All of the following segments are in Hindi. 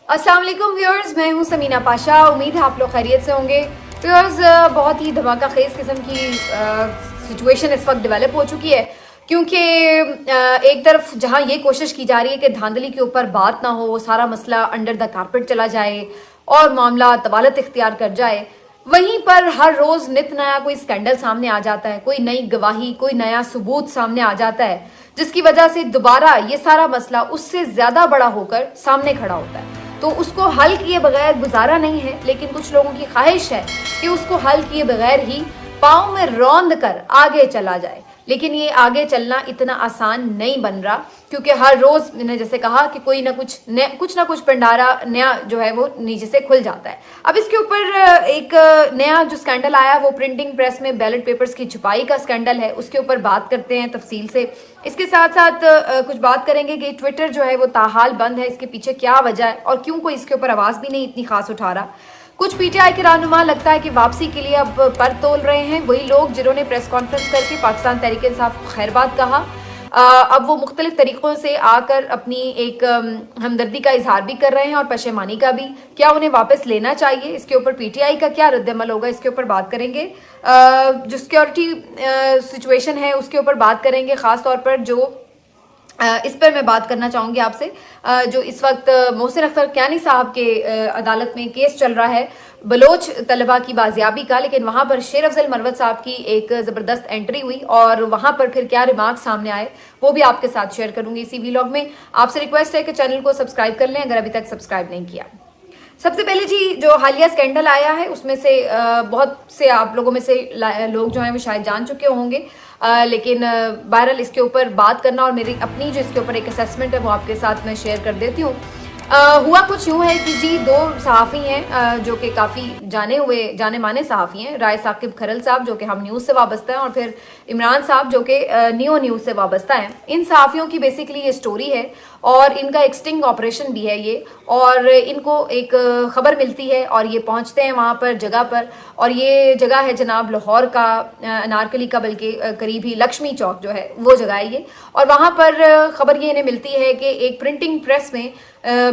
अस्सलाम वालेकुम व्यूअर्स, मैं हूं समीना पाशा। उम्मीद है आप लोग खैरियत से होंगे। व्यूअर्स, बहुत ही धमाका खेज किस्म की सिचुएशन इस वक्त डेवलप हो चुकी है, क्योंकि एक तरफ जहां ये कोशिश की जा रही है कि धांधली के ऊपर बात ना हो, वो सारा मसला अंडर द कारपेट चला जाए और मामला तवालत इख्तियार कर जाए, वहीं पर हर रोज नित नया कोई स्कैंडल सामने आ जाता है, कोई नई गवाही, कोई नया सबूत सामने आ जाता है, जिसकी वजह से दोबारा ये सारा मसला उससे ज्यादा बड़ा होकर सामने खड़ा होता है। तो उसको हल किए बगैर गुजारा नहीं है, लेकिन कुछ लोगों की ख्वाहिश है कि उसको हल किए बगैर ही पाँव में रौंद कर आगे चला जाए। लेकिन ये आगे चलना इतना आसान नहीं बन रहा, क्योंकि हर रोज मैंने जैसे कहा कि कोई ना कुछ पंडारा नया जो है वो नीचे से खुल जाता है। अब इसके ऊपर एक नया जो स्कैंडल आया वो प्रिंटिंग प्रेस में बैलेट पेपर्स की छुपाई का स्कैंडल है। उसके ऊपर बात करते हैं तफसील से। इसके साथ साथ कुछ बात करेंगे कि ट्विटर जो है वो ताहाल बंद है, इसके पीछे क्या वजह है और क्यों कोई इसके ऊपर आवाज भी नहीं इतनी खास उठा रहा। कुछ पीटीआई के रहनुमा लगता है कि वापसी के लिए अब पर तोल रहे हैं, वही लोग जिन्होंने प्रेस कॉन्फ्रेंस करके पाकिस्तान तहरीक इंसाफ को खैरबाद कहा। अब वो मुख्तलिफ तरीक़ों से आकर अपनी एक हमदर्दी का इजहार भी कर रहे हैं और पशेमानी का भी। क्या उन्हें वापस लेना चाहिए? इसके ऊपर पीटीआई का क्या रद्दमल होगा, इसके ऊपर बात करेंगे। जो सिक्योरिटी सिचुएशन है उसके ऊपर बात करेंगे। ख़ास तौर पर जो इस पर मैं बात करना चाहूँगी आपसे, जो इस वक्त मोहसिन अख्तर कियानी साहब के अदालत में केस चल रहा है बलोच तलबा की बाजियाबी का, लेकिन वहाँ पर शेर अफजल मरवत साहब की एक ज़बरदस्त एंट्री हुई और वहाँ पर फिर क्या रिमार्क सामने आए वो भी आपके साथ शेयर करूँगी इसी वीलॉग में। आपसे रिक्वेस्ट है कि चैनल को सब्सक्राइब कर लें अगर अभी तक सब्सक्राइब नहीं किया। सबसे पहले जी, जो हालिया स्कैंडल आया है उसमें से बहुत से आप लोगों में से लोग जो हैं वो शायद जान चुके होंगे, लेकिन बहरहाल इसके ऊपर बात करना और मेरी अपनी जो इसके ऊपर एक असेसमेंट है वो आपके साथ मैं शेयर कर देती हूँ। हुआ कुछ यूँ है कि जी, दो सहाफ़ी हैं जो कि काफ़ी जाने माने सहाफ़ी हैं। राय साकिब खरल साहब जो कि हम न्यूज़ से वाबस्ता हैं और फिर इमरान साहब जो कि नियो न्यूज़ से वाबस्ता हैं। इन सहाफ़ियों की बेसिकली ये स्टोरी है और इनका एक स्टिंग ऑपरेशन भी है ये, और इनको एक खबर मिलती है और ये पहुंचते हैं वहाँ पर जगह पर, और ये जगह है जनाब लाहौर का अनारकली का बल्कि करीब ही लक्ष्मी चौक जो है वो जगह है ये। और वहाँ पर खबर ये इन्हें मिलती है कि एक प्रिंटिंग प्रेस में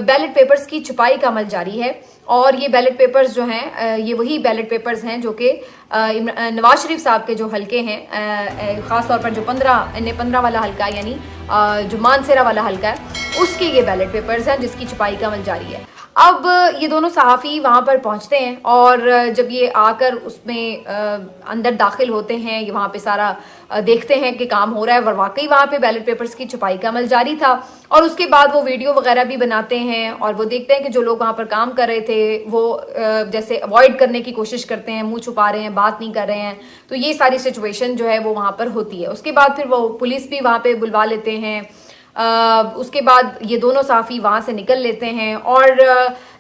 बैलेट पेपर्स की छुपाई का अमल जारी है, और ये बैलेट पेपर्स जो हैं ये वही बैलेट पेपर्स हैं जो कि नवाज शरीफ साहब के जो हलके हैं, ख़ास तौर पर जो 15 वाला हलका यानी जो मानसेरा वाला हलका है उसके ये बैलेट पेपर्स हैं जिसकी छुपाई का अमल जारी है। अब ये दोनों सहाफ़ी वहाँ पर पहुँचते हैं और जब ये आकर उसमें अंदर दाखिल होते हैं, ये वहाँ पे सारा देखते हैं कि काम हो रहा है और वाकई वहाँ पे बैलेट पेपर्स की छुपाई का अमल जारी था। और उसके बाद वो वीडियो वगैरह भी बनाते हैं और वो देखते हैं कि जो लोग वहाँ पर काम कर रहे थे वो जैसे अवॉइड करने की कोशिश करते हैं, मुंह छुपा रहे हैं, बात नहीं कर रहे हैं। तो ये सारी सिचुएशन जो है वो वहाँ पर होती है। उसके बाद फिर वो पुलिस भी वहाँ पर बुलवा लेते हैं। उसके बाद ये दोनों सहाफ़ी वहाँ से निकल लेते हैं और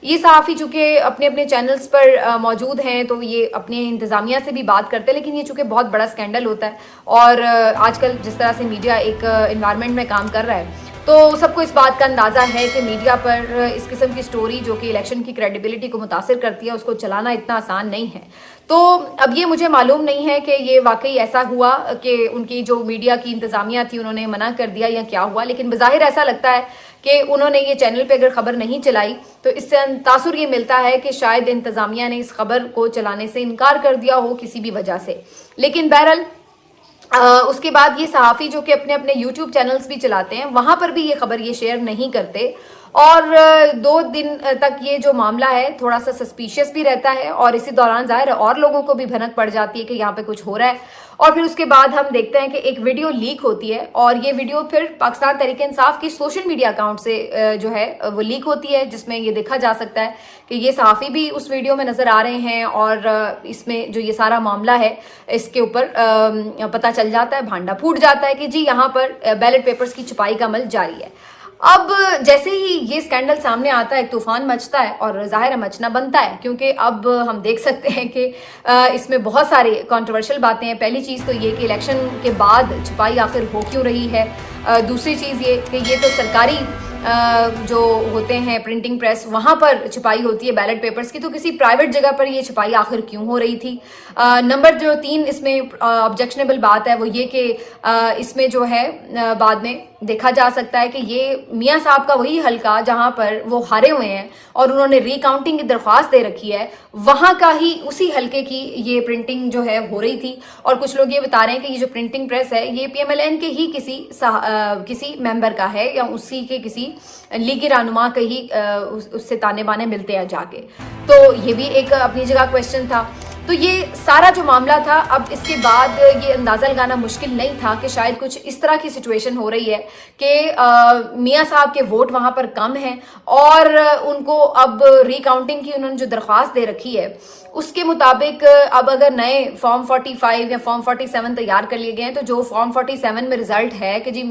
ये सहाफ़ी चूँकि अपने अपने चैनल्स पर मौजूद हैं तो ये अपने इंतज़ामिया से भी बात करते हैं, लेकिन ये चूँकि बहुत बड़ा स्कैंडल होता है और आजकल जिस तरह से मीडिया एक इन्वायरमेंट में काम कर रहा है तो सबको इस बात का अंदाज़ा है कि मीडिया पर इस किस्म की स्टोरी जो कि इलेक्शन की क्रेडिबिलिटी को मुतासिर करती है उसको चलाना इतना आसान नहीं है। तो अब ये मुझे मालूम नहीं है कि ये वाकई ऐसा हुआ कि उनकी जो मीडिया की इंतज़ामिया थी उन्होंने मना कर दिया या क्या हुआ, लेकिन बज़ाहिर ऐसा लगता है कि उन्होंने ये चैनल पे अगर ख़बर नहीं चलाई तो इससे तासुर ये मिलता है कि शायद इंतज़ामिया ने इस खबर को चलाने से इनकार कर दिया हो किसी भी वजह से। लेकिन बहरहाल उसके बाद ये सहाफ़ी जो कि अपने अपने यूट्यूब चैनल्स भी चलाते हैं वहाँ पर भी ये खबर ये शेयर नहीं करते और 2 दिन तक ये जो मामला है थोड़ा सा सस्पिशियस भी रहता है और इसी दौरान ज़ाहिर है और लोगों को भी भनक पड़ जाती है कि यहाँ पे कुछ हो रहा है। और फिर उसके बाद हम देखते हैं कि एक वीडियो लीक होती है और ये वीडियो फिर पाकिस्तान तहरीक इंसाफ की सोशल मीडिया अकाउंट से जो है वो लीक होती है, जिसमें ये देखा जा सकता है कि ये सहाफ़ी भी उस वीडियो में नज़र आ रहे हैं और इसमें जो ये सारा मामला है इसके ऊपर पता चल जाता है, भांडा फूट जाता है कि जी यहाँ पर बैलेट पेपर्स की छुपाई का अमल जारी है। अब जैसे ही ये स्कैंडल सामने आता है एक तूफान मचता है और ज़ाहिर मचना बनता है, क्योंकि अब हम देख सकते हैं कि इसमें बहुत सारी कंट्रोवर्शियल बातें हैं। पहली चीज़ तो ये कि इलेक्शन के बाद छुपाई आखिर हो क्यों रही है। दूसरी चीज़ ये कि ये तो सरकारी जो होते हैं प्रिंटिंग प्रेस वहाँ पर छुपाई होती है बैलेट पेपर्स की, तो किसी प्राइवेट जगह पर ये छुपाई आखिर क्यों हो रही थी। नंबर जो 3 इसमें ऑब्जेक्शनेबल बात है वो ये कि इसमें जो है बाद में देखा जा सकता है कि ये मियां साहब का वही हलका जहां पर वो हारे हुए हैं और उन्होंने रिकाउंटिंग की दरख्वास्त दे रखी है, वहां का ही उसी हलके की ये प्रिंटिंग जो है हो रही थी। और कुछ लोग ये बता रहे हैं कि ये जो प्रिंटिंग प्रेस है ये PMLN के ही किसी मेंबर का है या उसी के किसी लीगी रहनुमा के ही उससे ताने बाने मिलते हैं जाके। तो ये भी एक अपनी जगह क्वेश्चन था। तो ये सारा जो मामला था, अब इसके बाद ये अंदाजा लगाना मुश्किल नहीं था कि शायद कुछ इस तरह की सिचुएशन हो रही है कि मियां साहब के वोट वहां पर कम हैं और उनको अब रिकाउंटिंग की उन्होंने जो दरख्वास्त दे रखी है उसके मुताबिक अब अगर नए फॉर्म 45 या फॉर्म 47 तैयार कर लिए गए हैं तो जो फॉर्म 47 में रिजल्ट है कि जी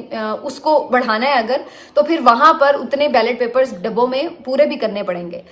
उसको बढ़ाना है अगर, तो फिर वहां पर उतने बैलेट पेपर्स डब्बों में पूरे भी करने पड़ेंगे।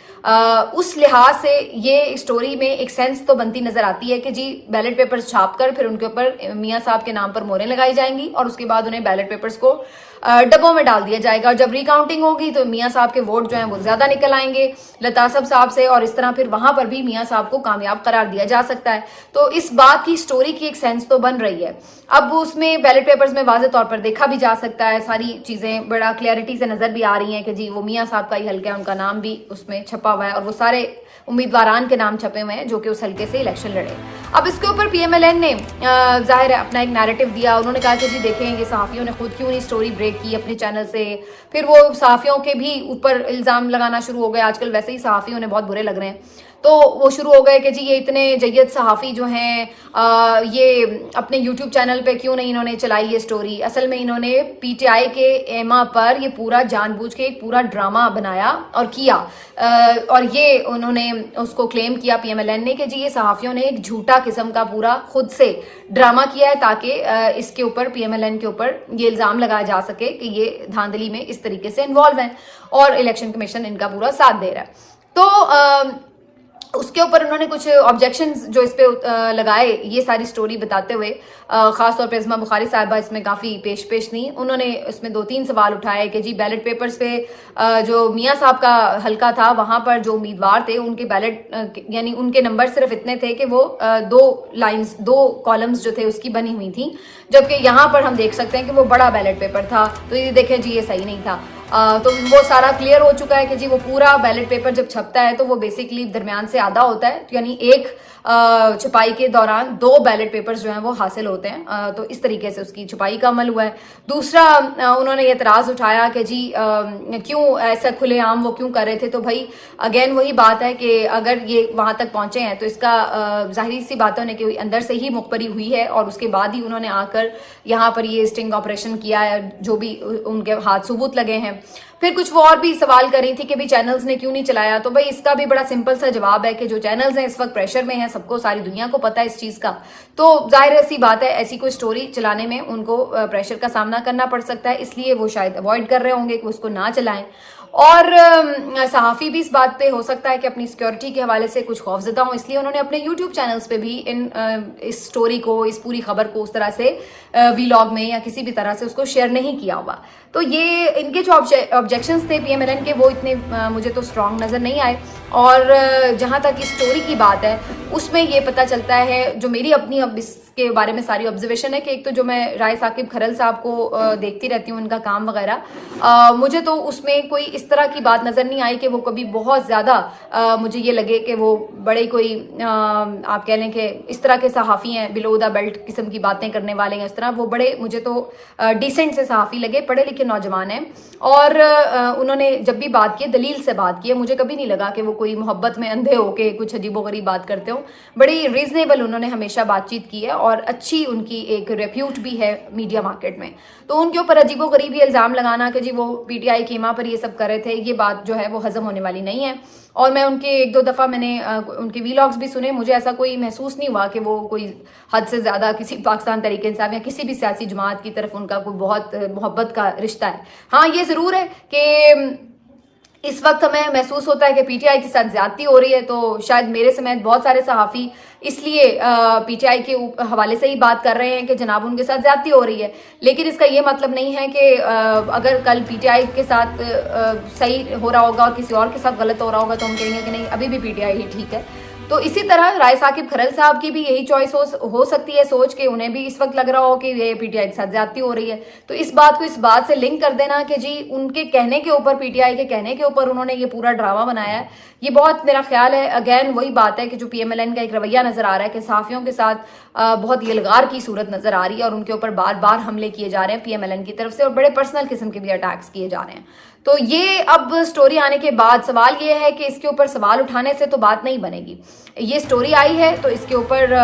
उस लिहाज से ये स्टोरी में एक सेंस तो बनती नजर आती है कि जी बैलेट पेपर्स छाप कर फिर उनके ऊपर मियां साहब के नाम पर मोहरें लगाई जाएंगी और उसके बाद उन्हें बैलेट पेपर्स को डब्बों में डाल दिया जाएगा और जब रिकाउंटिंग होगी तो मियां साहब के वोट जो हैं वो ज्यादा निकल आएंगे लतासब साहब से और इस तरह फिर वहां पर भी मियां साहब को कामयाब करार दिया जा सकता है। तो इस बात की स्टोरी की एक सेंस तो बन रही है। अब उसमें बैलेट पेपर्स में वाज़ेह तौर पर देखा भी जा सकता है, सारी चीजें बड़ा क्लैरिटी से नजर भी आ रही हैं कि जी वो मियां साहब का ही हल्का है, उनका नाम भी उसमें छपा हुआ है और वो सारे उम्मीदवारान के नाम छपे हुए हैं जो कि उस हल्के से इलेक्शन लड़े। अब इसके ऊपर PMLN ने जाहिर है अपना एक नैरेटिव दिया। उन्होंने कहा कि जी देखें ये सहाफ़ियों ने खुद क्यों नहीं स्टोरी ब्रेक की अपने चैनल से। फिर वो सहाफ़ियों के भी ऊपर इल्ज़ाम लगाना शुरू हो गए, आजकल वैसे ही सहाफ़ियों ने बहुत बुरे लग रहे हैं, तो वो शुरू हो गए कि जी ये इतने जय्यद सहाफ़ी जो हैं ये अपने YouTube चैनल पे क्यों नहीं इन्होंने चलाई ये स्टोरी। असल में इन्होंने PTI के एमा पर ये पूरा जानबूझ के एक पूरा ड्रामा बनाया और किया और ये उन्होंने उसको क्लेम किया PMLN ने कि जी ये सहाफ़ियों ने एक झूठा किस्म का पूरा खुद से ड्रामा किया है ताकि इसके ऊपर PMLN के ऊपर ये इल्ज़ाम लगाया जा सके कि ये धांधली में इस तरीके से इन्वॉल्व हैं और इलेक्शन कमीशन इनका पूरा साथ दे रहा है। तो उसके ऊपर उन्होंने कुछ ऑब्जेक्शंस जो इस पे लगाए ये सारी स्टोरी बताते हुए, खासतौर पे इस्मा बुखारी साहिबा इसमें काफ़ी पेश थी। उन्होंने इसमें 2-3 सवाल उठाए कि जी बैलेट पेपर्स पे जो मियां साहब का हलका था वहाँ पर जो उम्मीदवार थे उनके बैलेट यानी उनके नंबर सिर्फ इतने थे कि वो 2 कॉलम्स जो थे उसकी बनी हुई थी, जबकि यहाँ पर हम देख सकते हैं कि वो बड़ा बैलेट पेपर था। तो ये देखें जी ये सही नहीं था। तो वो सारा क्लियर हो चुका है कि जी वो पूरा बैलेट पेपर जब छपता है तो वो बेसिकली दरमियान से आधा होता है, यानी एक छपाई के दौरान 2 बैलेट पेपर्स जो हैं वो हासिल होते हैं। तो इस तरीके से उसकी छपाई का अमल हुआ है। दूसरा उन्होंने ये एतराज़ उठाया कि जी क्यों ऐसा खुलेआम वो क्यों कर रहे थे। तो भाई अगेन वही बात है कि अगर ये वहां तक पहुंचे हैं तो इसका जाहिर सी बात होने कि अंदर से ही मुखबरी हुई है और उसके बाद ही उन्होंने आकर यहाँ पर ये स्टिंग ऑपरेशन किया है, जो भी उनके हाथ सबूत लगे हैं। फिर कुछ वो और भी सवाल कर रही थी कि भाई चैनल्स ने क्यों नहीं चलाया। तो भाई इसका भी बड़ा सिंपल सा जवाब है कि जो चैनल्स हैं इस वक्त प्रेशर में हैं, सबको सारी दुनिया को पता है इस चीज का। तो जाहिर सी बात है ऐसी कोई स्टोरी चलाने में उनको प्रेशर का सामना करना पड़ सकता है, इसलिए वो शायद अवॉइड कर रहे होंगे कि उसको ना चलाएं। और सहाफ़ी भी इस बात पे हो सकता है कि अपनी सिक्योरिटी के हवाले से कुछ खौफजदा हो, इसलिए उन्होंने अपने YouTube चैनल्स पे भी इस स्टोरी को, इस पूरी खबर को उस तरह से वीलॉग में या किसी भी तरह से उसको शेयर नहीं किया हुआ। तो ये इनके जो ऑब्जेक्शंस थे PMLN के वो इतने मुझे तो स्ट्रॉन्ग नज़र नहीं आए। और जहाँ तक इस स्टोरी की बात है उसमें ये पता चलता है, जो मेरी अपनी अब इसके बारे में सारी ऑब्जर्वेशन है कि एक तो जो मैं राय साकिब खरल साहब को देखती रहती हूँ उनका काम वगैरह, मुझे तो उसमें कोई इस तरह की बात नज़र नहीं आई कि वो कभी बहुत ज़्यादा मुझे ये लगे कि वो बड़े कोई आप कह लें कि इस तरह के सहाफ़ी हैं, बिलो द बेल्ट किस्म की बातें करने वाले हैं। इस तरह वो बड़े मुझे तो डिसेंट से सहाफ़ी लगे, पढ़े लिखे नौजवान हैं और उन्होंने जब भी बात की दलील से बात की है, मुझे कभी नहीं लगा कि वो कोई मोहब्बत में अंधे होके कुछ अजीबोगरीब बात करते हो। बड़ी रीजनेबल उन्होंने हमेशा बातचीत की है और अच्छी उनकी एक रेप्यूट भी है मीडिया मार्केट में। तो उनके ऊपर अजीबोगरीब ये इल्ज़ाम लगाना कि जी वो PTI कीमा पर ये सब कर रहे थे, ये बात जो है वो हजम होने वाली नहीं है। और मैं उनके 1-2 दफ़ा मैंने उनके वीलॉग्स भी सुने, मुझे ऐसा कोई महसूस नहीं हुआ कि वो कोई हद से ज़्यादा किसी पाकिस्तान तहरीक इंसाफ या किसी भी सियासी जमात की तरफ उनका कोई बहुत मोहब्बत का रिश्ता है। हाँ ये ज़रूर है कि इस वक्त हमें महसूस होता है कि PTI के साथ ज्यादती हो रही है, तो शायद मेरे समेत बहुत सारे सहाफ़ी इसलिए PTI के हवाले से ही बात कर रहे हैं कि जनाब उनके साथ ज्यादती हो रही है। लेकिन इसका ये मतलब नहीं है कि अगर कल PTI के साथ सही हो रहा होगा और किसी और के साथ गलत हो रहा होगा तो हम कहेंगे कि नहीं अभी भी PTI ही ठीक है। तो इसी तरह राय साकिब खरल साहब की भी यही चॉइस हो सकती है, सोच के उन्हें भी इस वक्त लग रहा हो कि ये पीटीआई के साथ ज्यादती हो रही है। तो इस बात को इस बात से लिंक कर देना कि जी उनके कहने के ऊपर, पीटीआई के कहने के ऊपर उन्होंने ये पूरा ड्रामा बनाया है, ये बहुत मेरा ख्याल है अगेन वही बात है कि जो पीएमएलएन का एक रवैया नजर आ रहा है कि सहाफियों के साथ बहुत यलगार की सूरत नजर आ रही है और उनके ऊपर बार बार हमले किए जा रहे हैं पीएमएलएन की तरफ से और बड़े पर्सनल किस्म के भी अटैक्स किए जा रहे हैं। तो ये अब स्टोरी आने के बाद सवाल ये है कि इसके ऊपर सवाल उठाने से तो बात नहीं बनेगी। ये स्टोरी आई है तो इसके ऊपर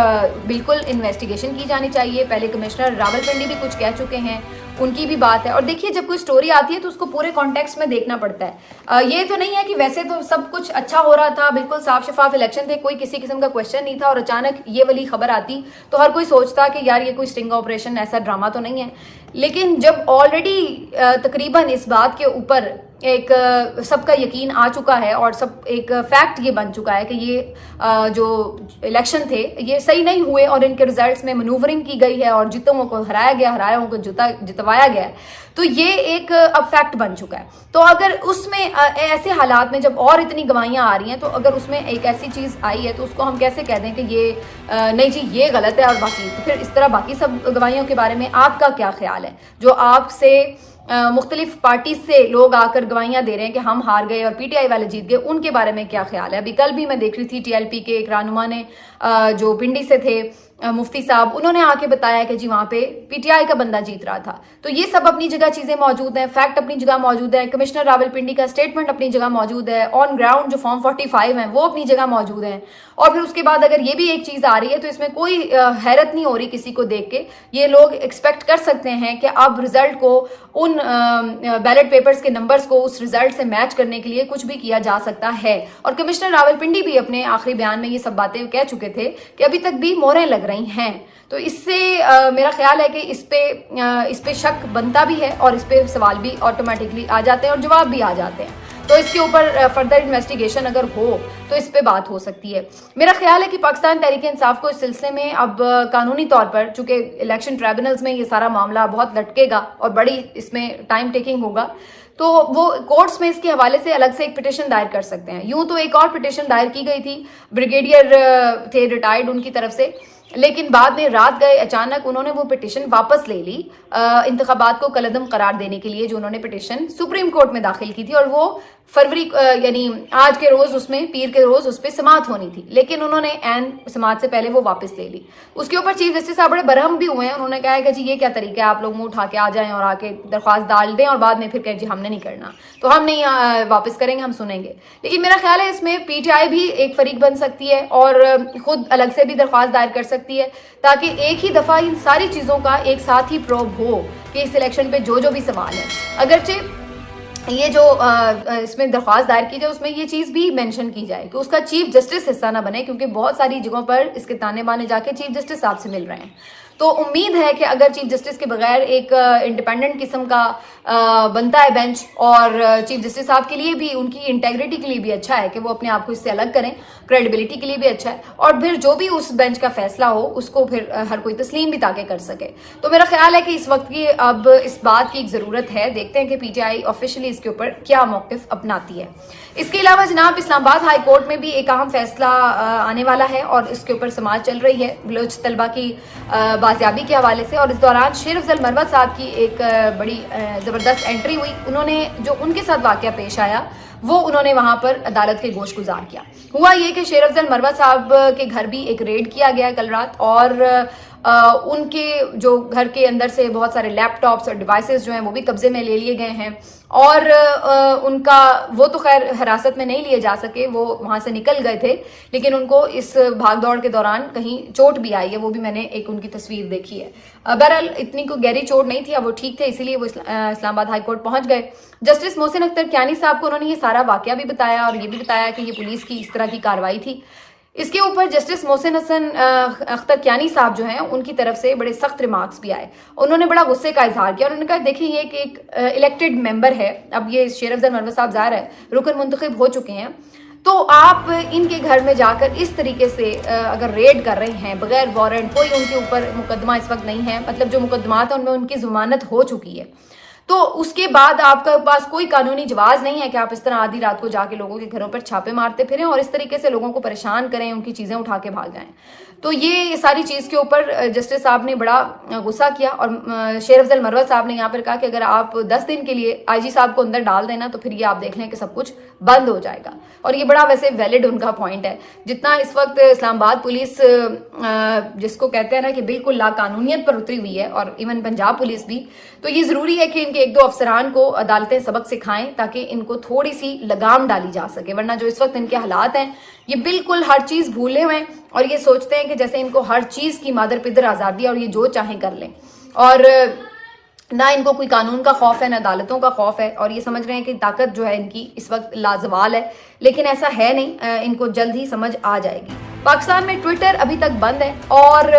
बिल्कुल इन्वेस्टिगेशन की जानी चाहिए। पहले कमिश्नर रावलपिंडी भी कुछ कह चुके हैं, उनकी भी बात है। और देखिए जब कोई स्टोरी आती है तो उसको पूरे कॉन्टेक्स्ट में देखना पड़ता है। ये तो नहीं है कि वैसे तो सब कुछ अच्छा हो रहा था, बिल्कुल साफ शफाफ इलेक्शन थे, कोई किसी किस्म का क्वेश्चन नहीं था और अचानक ये वाली खबर आती तो हर कोई सोचता कि यार ये कोई स्टिंग ऑपरेशन, ऐसा ड्रामा तो नहीं है। लेकिन जब ऑलरेडी तकरीबन इस बात के ऊपर एक सबका यकीन आ चुका है और सब एक फैक्ट ये बन चुका है कि ये जो इलेक्शन थे ये सही नहीं हुए और इनके रिजल्ट्स में मनूवरिंग की गई है और जीतों को हराया गया, हरायों को जितवाया गया, तो ये एक अब फैक्ट बन चुका है। तो अगर उसमें ऐसे हालात में जब और इतनी गवाहियां आ रही हैं तो अगर उसमें एक ऐसी चीज आई है तो उसको हम कैसे कह दें कि ये नहीं जी ये गलत है और बाकी, तो फिर इस तरह बाकी सब गवाहियों के बारे में आपका क्या ख्याल है? जो आपसे मुख्तलिफ पार्टी से लोग आकर गवाहियां दे रहे हैं कि हम हार गए और पीटीआई वाले जीत गए, उनके बारे में क्या ख्याल है? अभी कल भी मैं देख रही थी टीएलपी के एक रहनुमा ने जो पिंडी से थे मुफ्ती साहब, उन्होंने आके बताया कि जी वहां पे पीटीआई का बंदा जीत रहा था। तो ये सब अपनी जगह चीजें मौजूद हैं, फैक्ट अपनी जगह मौजूद है, कमिश्नर रावलपिंडी का स्टेटमेंट अपनी जगह मौजूद है, ऑन ग्राउंड जो फॉर्म 45 है वो अपनी जगह मौजूद है। और फिर उसके बाद अगर ये भी एक चीज आ रही है तो इसमें कोई हैरत नहीं हो रही किसी को देख के। ये लोग एक्सपेक्ट कर सकते हैं कि अब रिजल्ट को उन बैलेट पेपर्स के नंबर्स को उस रिजल्ट से मैच करने के लिए कुछ भी किया जा सकता है। और कमिश्नर रावलपिंडी भी अपने आखिरी बयान में ये सब बातें कह चुके थे कि अभी तक भी मोहरें लग रही हैं। तो इससे मेरा ख्याल है कि इस पे शक बनता भी है और इस पे सवाल भी ऑटोमेटिकली आ जाते हैं और जवाब भी आ जाते हैं। तो इसके ऊपर फर्दर इन्वेस्टिगेशन अगर हो तो इस पे बात हो सकती है। मेरा ख्याल है कि पाकिस्तान तहरीक इंसाफ को इस सिलसिले में अब कानूनी तौर पर, चूंकि इलेक्शन ट्राइब्यूनल्स में ये सारा मामला बहुत लटकेगा और बड़ी इसमें टाइम टेकिंग होगा, तो वो कोर्ट्स में इसके हवाले से अलग से एक पिटिशन दायर कर सकते हैं। यूं तो एक और पिटिशन दायर की गई थी, ब्रिगेडियर थे रिटायर्ड उनकी तरफ से, लेकिन बाद में रात गए अचानक उन्होंने वो पिटिशन वापस ले ली इंतखाबात को कलअदम करार देने के लिए, जो उन्होंने पिटिशन सुप्रीम कोर्ट में दाखिल की थी और वो फरवरी यानी आज के रोज उसमें पीर के रोज उस पर समाअत होनी थी, लेकिन उन्होंने एन समाअत से पहले वो वापस ले ली। उसके ऊपर चीफ जस्टिस साहब बड़े बरहम भी हुए हैं। उन्होंने कहा है कि जी ये क्या तरीका है, आप लोग मुंह उठा के आ जाएं और आके दरख्वास्त डाल दें और बाद में फिर कहें जी हमने नहीं करना, तो हम नहीं वापस करेंगे, हम सुनेंगे। लेकिन मेरा ख्याल है इसमें पीटीआई भी एक फरीक बन सकती है और खुद अलग से भी दरख्वास्त दायर कर सकती है, ताकि एक ही दफा इन सारी चीजों का एक साथ ही प्रोब हो कि इस इलेक्शन पे जो भी सवाल है, अगरचे ये जो इसमें दरख्वास्त दायर की जाए उसमें ये चीज भी मेंशन की जाए कि उसका चीफ जस्टिस हिस्सा ना बने, क्योंकि बहुत सारी जगहों पर इसके ताने बाने जाके चीफ जस्टिस साहब से मिल रहे हैं। तो उम्मीद है कि अगर चीफ जस्टिस के बगैर एक इंडिपेंडेंट किस्म का बनता है बेंच, और चीफ जस्टिस साहब के लिए भी, उनकी इंटेग्रिटी के लिए भी अच्छा है कि वो अपने आप को इससे अलग करें, क्रेडिबिलिटी के लिए भी अच्छा है, और फिर जो भी उस बेंच का फैसला हो उसको फिर हर कोई तस्लीम भी ताकि कर सके। तो मेरा ख्याल है कि इस वक्त की अब इस बात की एक जरूरत है। देखते हैं कि पीटीआई ऑफिशियली इसके ऊपर क्या मौकिफ अपनाती है। इसके अलावा जनाब इस्लामाबाद हाई कोर्ट में भी एक अहम फैसला आने वाला है और इसके ऊपर समाअत चल रही है बलोच तलबा की बाजियाबी के हवाले से। और इस दौरान शेर अफजल मरवत साहब की एक बड़ी जबरदस्त एंट्री हुई। उन्होंने जो उनके साथ वाकया पेश आया वो उन्होंने वहां पर अदालत के गोश गुजार किया। हुआ ये कि शेर अफजल मरवत साहब के घर भी एक रेड किया गया कल रात, और उनके जो घर के अंदर से बहुत सारे लैपटॉप्स और डिवाइसेस जो हैं वो भी कब्जे में ले लिए गए हैं। और उनका वो तो खैर हिरासत में नहीं लिए जा सके, वो वहां से निकल गए थे, लेकिन उनको इस भागदौड़ के दौरान कहीं चोट भी आई है, वो भी मैंने एक उनकी तस्वीर देखी है। बहरहाल इतनी कोई गहरी चोट नहीं थी, अब वो ठीक थे, इसीलिए वो इस्लामाबाद हाई कोर्ट पहुंच गए। जस्टिस मोहसिन अख्तर कियानी साहब को उन्होंने ये सारा वाकया भी बताया और ये भी बताया कि ये पुलिस की इस तरह की कार्रवाई थी। इसके ऊपर जस्टिस मोहसिन हसन अख्तर कियानी साहब जो हैं उनकी तरफ से बड़े सख्त रिमार्क्स भी आए। उन्होंने बड़ा गुस्से का इजहार किया और उन्होंने कहा देखिए ये एक इलेक्टेड मेंबर है, अब ये शेर अफजल मरवत साहब ज़ाहिर है रुकन मुंतखब हो चुके हैं, तो आप इनके घर में जाकर इस तरीके से अगर रेड कर रहे हैं बगैर वारंट, कोई उनके ऊपर मुकदमा इस वक्त नहीं है, मतलब जो मुकदमात है उनमें उनकी जमानत हो चुकी है, तो उसके बाद आपके पास कोई कानूनी जवाब नहीं है कि आप इस तरह आधी रात को जाके लोगों के घरों पर छापे मारते फिरें और इस तरीके से लोगों को परेशान करें, उनकी चीज़ें उठा के भाग जाएं। तो ये सारी चीज़ के ऊपर जस्टिस साहब ने बड़ा गुस्सा किया और शेर अफजल मरवत साहब ने यहाँ पर कहा कि अगर आप 10 दिन के लिए आईजी साहब को अंदर डाल देना तो फिर ये आप देख लें कि सब कुछ बंद हो जाएगा। और ये बड़ा वैसे वैलिड उनका पॉइंट है। जितना इस वक्त इस्लामाबाद पुलिस जिसको कहते हैं ना कि बिल्कुल लाकानूनियत पर उतरी हुई है और इवन पंजाब पुलिस भी, तो ये ज़रूरी है कि इनके एक दो अफसरान को अदालतें सबक सिखाएं ताकि इनको थोड़ी सी लगाम डाली जा सके, वरना जो इस वक्त इनके हालात हैं ये बिल्कुल हर चीज़ भूले हुए हैं और ये सोचते हैं कि जैसे इनको हर चीज़ की मादर पिदर आज़ादी है और ये जो चाहें कर लें, और ना इनको कोई कानून का खौफ है ना अदालतों का खौफ है, और ये समझ रहे हैं कि ताकत जो है इनकी इस वक्त लाजवाल है, लेकिन ऐसा है नहीं। इनको जल्द ही समझ आ जाएगी। पाकिस्तान में ट्विटर अभी तक बंद है और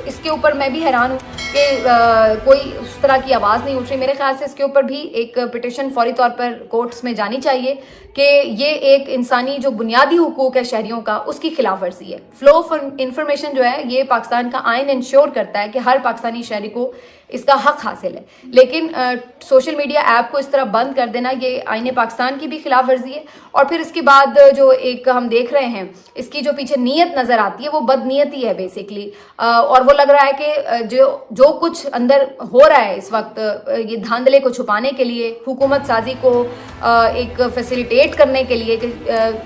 इसके ऊपर मैं भी हैरान हूँ कि कोई उस तरह की आवाज़ नहीं उठ रही। मेरे ख्याल से इसके ऊपर भी एक पिटिशन फौरी तौर पर कोर्ट्स में जानी चाहिए कि ये एक इंसानी जो बुनियादी हुकूक है शहरियों का, उसकी खिलाफ वर्जी है। फ्लो ऑफ इंफॉर्मेशन जो है ये पाकिस्तान का आइन इंश्योर करता है कि हर पाकिस्तानी शहरी को इसका हक हासिल है, लेकिन सोशल मीडिया ऐप को इस तरह बंद कर देना ये आईने पाकिस्तान की भी खिलाफ वर्जी है। और फिर इसके बाद जो एक हम देख रहे हैं इसकी जो पीछे नीयत नज़र आती है वो बदनीयती है बेसिकली, और वो लग रहा है कि जो कुछ अंदर हो रहा है इस वक्त ये धांधले को छुपाने के लिए, हुकूमत साजी को एक फैसिलिटेट करने के लिए कि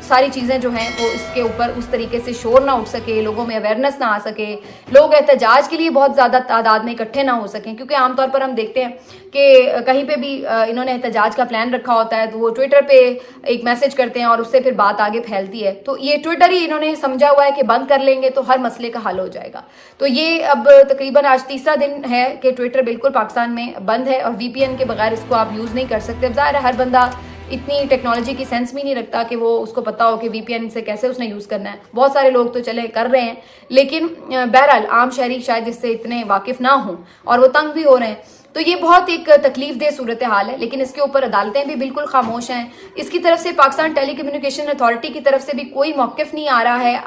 सारी चीज़ें जो हैं वो इसके ऊपर उस तरीके से शोर ना उठ सके, लोगों में अवेयरनेस ना आ सके, लोग एहतजाज के लिए बहुत ज़्यादा तादाद में इकट्ठे ना हो सकें। क्योंकि आमतौर पर हम देखते हैं कि कहीं पे भी इन्होंने एहतजाज का प्लान रखा होता है तो वो ट्विटर पे एक मैसेज करते हैं और उससे फिर बात आगे फैलती है। तो ये ट्विटर ही इन्होंने समझा हुआ है कि बंद कर लेंगे तो हर मसले का हल हो जाएगा। तो ये अब तकरीबन आज तीसरा दिन है कि ट्विटर बिल्कुल पाकिस्तान में बंद है और VPN के बगैर इसको आप यूज़ नहीं कर सकते। अब ज़ाहिर है हर बंदा इतनी टेक्नोलॉजी की सेंस भी नहीं रखता कि वो उसको पता हो कि VPN से कैसे उसने यूज़ करना है। बहुत सारे लोग तो चले कर रहे हैं, लेकिन बहरहाल आम शहरी शायद इससे इतने वाकिफ ना हों और वो तंग भी हो रहे हैं। तो ये बहुत एक तकलीफ दह सूरत हाल है, लेकिन इसके ऊपर अदालतें भी बिल्कुल खामोश हैं। इसकी तरफ से पाकिस्तान टेली कम्युनिकेशन अथॉरिटी की तरफ से भी कोई मौक़िफ़ नहीं आ रहा है,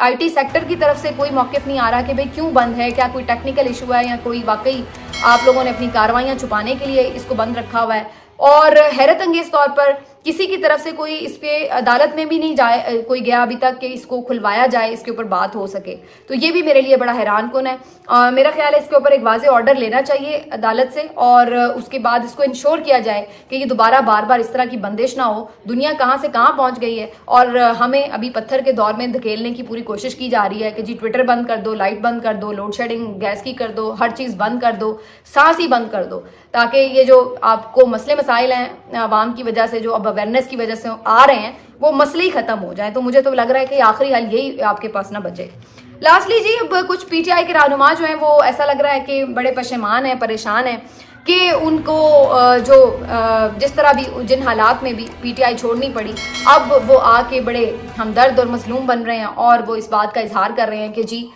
IT सेक्टर की तरफ से कोई मौक़िफ़ नहीं आ रहा कि भाई क्यों बंद है, क्या कोई टेक्निकल इशू है या कोई वाकई आप लोगों ने अपनी कार्रवाइयाँ छुपाने के लिए इसको बंद रखा हुआ है। और हैरत अंगेज तौर पर किसी की तरफ से कोई इस पे अदालत में भी नहीं जाए कोई गया अभी तक कि इसको खुलवाया जाए, इसके ऊपर बात हो सके। तो ये भी मेरे लिए बड़ा हैरान कुन है। मेरा ख्याल है इसके ऊपर एक वाज़ेह ऑर्डर लेना चाहिए अदालत से और उसके बाद इसको इंश्योर किया जाए कि ये दोबारा बार बार इस तरह की बंदिश ना हो। दुनिया कहाँ से कहाँ पहुँच गई है और हमें अभी पत्थर के दौर में धकेलने की पूरी कोशिश की जा रही है कि जी ट्विटर बंद कर दो, लाइट बंद कर दो, लोड शेडिंग गैस की कर दो, हर चीज़ बंद कर दो, सांस ही बंद कर दो, ताकि ये जो आपको मसले मसाइल हैं आवाम की वजह से, जो अब अवेयरनेस की वजह से आ रहे हैं, वो मसले ही ख़त्म हो जाए। तो मुझे तो लग रहा है कि आखिरी हल यही आपके पास ना बचे। लास्टली जी अब कुछ PTI के रहनुमा जो हैं वो ऐसा लग रहा है कि बड़े पशेमान हैं, परेशान हैं कि उनको जो जिस तरह भी जिन हालात में भी PTI छोड़नी पड़ी, अब वो आके बड़े हमदर्द और मजलूम बन रहे हैं और वो इस बात का इजहार कर रहे हैं कि जी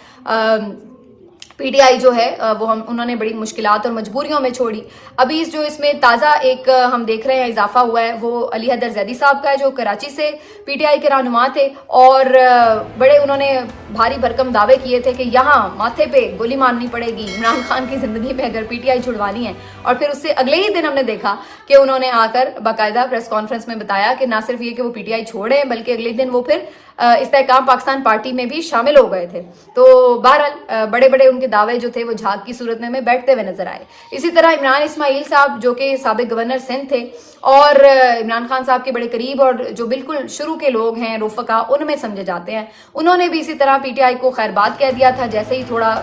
PTI जो है वो उन्होंने बड़ी मुश्किलात और मजबूरियों में छोड़ी। अभी जो इसमें ताज़ा एक हम देख रहे हैं इजाफा हुआ है वो अली हैदर जैदी साहब का है, जो कराची से PTI के रहनुमा थे और बड़े उन्होंने भारी भरकम दावे किए थे कि यहाँ माथे पे गोली मारनी पड़ेगी इमरान खान की ज़िंदगी में अगर PTI छुड़वानी है। और फिर उससे अगले ही दिन हमने देखा कि उन्होंने आकर बाकायदा प्रेस कॉन्फ्रेंस में बताया कि ना सिर्फ ये कि वो PTI छोड़े बल्कि अगले दिन वो फिर इस्तेहकाम पाकिस्तान पार्टी में भी शामिल हो गए थे। तो बहरहाल बड़े बड़े उनके दावे जो थे वो झाग की सूरत में बैठते हुए नजर आए। इसी तरह इमरान इस्माइल साहब जो कि साबिक गवर्नर सिंध थे और इमरान खान साहब के बड़े करीब और जो बिल्कुल शुरू के लोग हैं रुफका उनमें समझे जाते हैं, उन्होंने भी इसी तरह PTI को खैरबाद कह दिया था जैसे ही थोड़ा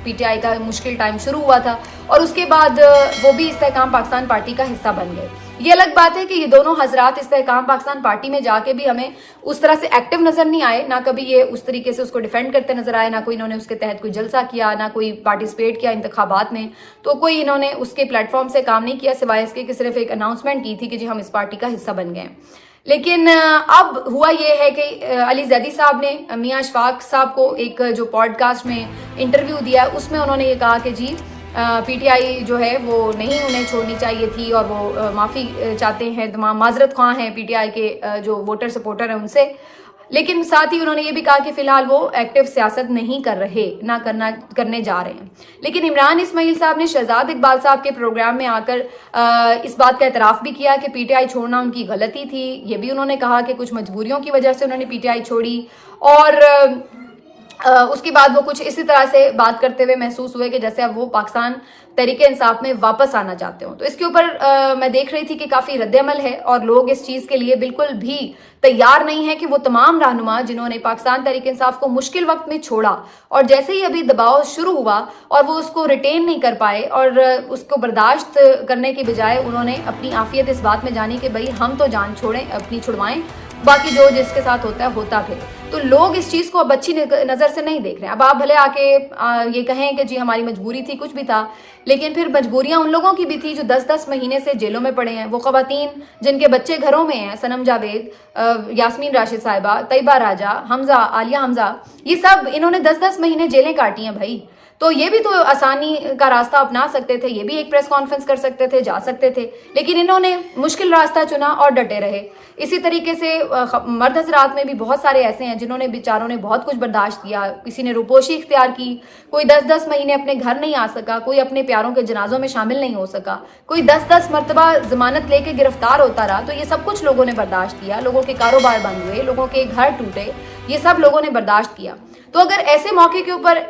PTI का मुश्किल टाइम शुरू हुआ था और उसके बाद वो भी इस्तेहकाम पाकिस्तान पार्टी का हिस्सा बन गए। ये अलग बात है कि ये दोनों हजरात इस्तेहकाम पाकिस्तान पार्टी में जाके भी हमें उस तरह से एक्टिव नजर नहीं आए, ना कभी ये उस तरीके से उसको डिफेंड करते नजर आए, ना कोई इन्होंने उसके तहत कोई जलसा किया, ना कोई पार्टिसिपेट किया इंतखाबात में। तो कोई इन्होंने उसके प्लेटफॉर्म से काम नहीं किया सिवाय इसके कि सिर्फ एक अनाउंसमेंट की थी कि जी हम इस पार्टी का हिस्सा बन गए। लेकिन अब हुआ ये है कि अली जैदी साहब ने मियां अशफाक साहब को एक जो पॉडकास्ट में इंटरव्यू दिया उसमें उन्होंने ये कहा कि जी PTI जो है वो नहीं उन्हें छोड़नी चाहिए थी और वो माफ़ी चाहते हैं, तमाम माजरत ख्वाह हैं PTI के जो वोटर सपोर्टर हैं उनसे। लेकिन साथ ही उन्होंने ये भी कहा कि फिलहाल वो एक्टिव सियासत नहीं करने जा रहे हैं। लेकिन इमरान इस्माइल साहब ने शहजाद इकबाल साहब के प्रोग्राम में आकर इस बात का एतराफ़ भी किया कि पीटीआई छोड़ना उनकी गलती थी। ये भी उन्होंने कहा कि कुछ मजबूरियों की वजह से उन्होंने पीटीआई छोड़ी, और उसके बाद वो कुछ इसी तरह से बात करते हुए महसूस हुए कि जैसे अब वो पाकिस्तान तहरीक इंसाफ में वापस आना चाहते हो। तो इसके ऊपर मैं देख रही थी कि काफ़ी रद्दअमल है और लोग इस चीज़ के लिए बिल्कुल भी तैयार नहीं है कि वो तमाम रहनुमा जिन्होंने पाकिस्तान तहरीक इंसाफ को मुश्किल वक्त में छोड़ा और जैसे ही अभी दबाव शुरू हुआ और वो उसको रिटेन नहीं कर पाए और उसको बर्दाश्त करने के बजाय उन्होंने अपनी आफियत इस बात में जानी कि भाई हम तो जान छोड़ें, अपनी छुड़वाएं, बाकी जो जिसके साथ होता है होता फिर। तो लोग इस चीज़ को अब अच्छी नज़र से नहीं देख रहे हैं। अब आप भले आके ये कहें कि जी हमारी मजबूरी थी, कुछ भी था, लेकिन फिर मजबूरियां उन लोगों की भी थी जो 10-10 महीने से जेलों में पड़े हैं। वो ख़वातीन जिनके बच्चे घरों में हैं, सनम जावेद, यास्मीन राशिद साहिबा, तैयबा राजा, हमजा, आलिया हमजा, ये सब इन्होंने 10-10 महीने जेलें काटी हैं भाई। तो ये भी तो आसानी का रास्ता अपना सकते थे, ये भी एक प्रेस कॉन्फ्रेंस कर सकते थे, जा सकते थे, लेकिन इन्होंने मुश्किल रास्ता चुना और डटे रहे। इसी तरीके से मर्द हजरात में भी बहुत सारे ऐसे हैं जिन्होंने बेचारों ने बहुत कुछ बर्दाश्त किया। किसी ने रुपोशी इख्तियार की, कोई 10-10 महीने अपने घर नहीं आ सका, कोई अपने प्यारों के जनाजों में शामिल नहीं हो सका, कोई 10-10 मरतबा जमानत लेके गिरफ्तार होता रहा। तो ये सब कुछ लोगों ने बर्दाश्त किया, लोगों के कारोबार बंद हुए, लोगों के घर टूटे, ये सब लोगों ने बर्दाश्त किया। तो अगर ऐसे मौके के ऊपर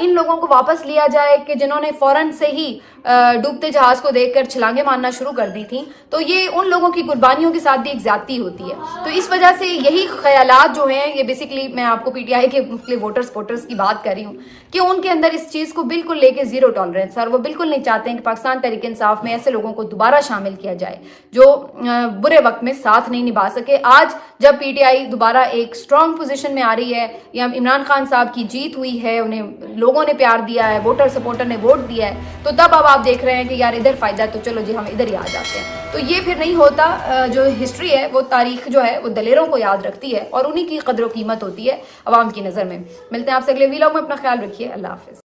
इन लोगों को वापस लिया जाए कि जिन्होंने फौरन से ही डूबते जहाज को देखकर छलांगे मारना शुरू कर दी थी, तो ये उन लोगों की कुर्बानियों के साथ भी एक ज्यादती होती है। तो इस वजह से यही ख्यालात जो हैं, ये बेसिकली मैं आपको पीटीआई के मुख्तलिफ वोटर्स की बात कर रही हूँ कि उनके अंदर इस चीज़ को बिल्कुल लेके जीरो टॉलरेंस है और वो बिल्कुल नहीं चाहते हैं कि पाकिस्तान तहरीक इंसाफ में ऐसे लोगों को दोबारा शामिल किया जाए जो बुरे वक्त में साथ नहीं निभा सके। आज जब पीटीआई दोबारा एक स्ट्रॉन्ग पोजीशन में आ रही है, या इमरान खान साहब की जीत हुई है, उन्हें लोगों ने प्यार दिया है, वोटर सपोर्टर ने वोट दिया है, तो तब अब आप देख रहे हैं कि यार इधर फायदा है तो चलो जी हम इधर ही आ जाते हैं। तो ये फिर नहीं होता। जो हिस्ट्री है, वो तारीख जो है वो दलेरों को याद रखती है और उन्हीं की कदर कीमत होती है अवाम की नज़र में। मिलते हैं आपसे अगले वीलॉग में। अपना ख्याल रखिए। अल्लाह हाफिज़।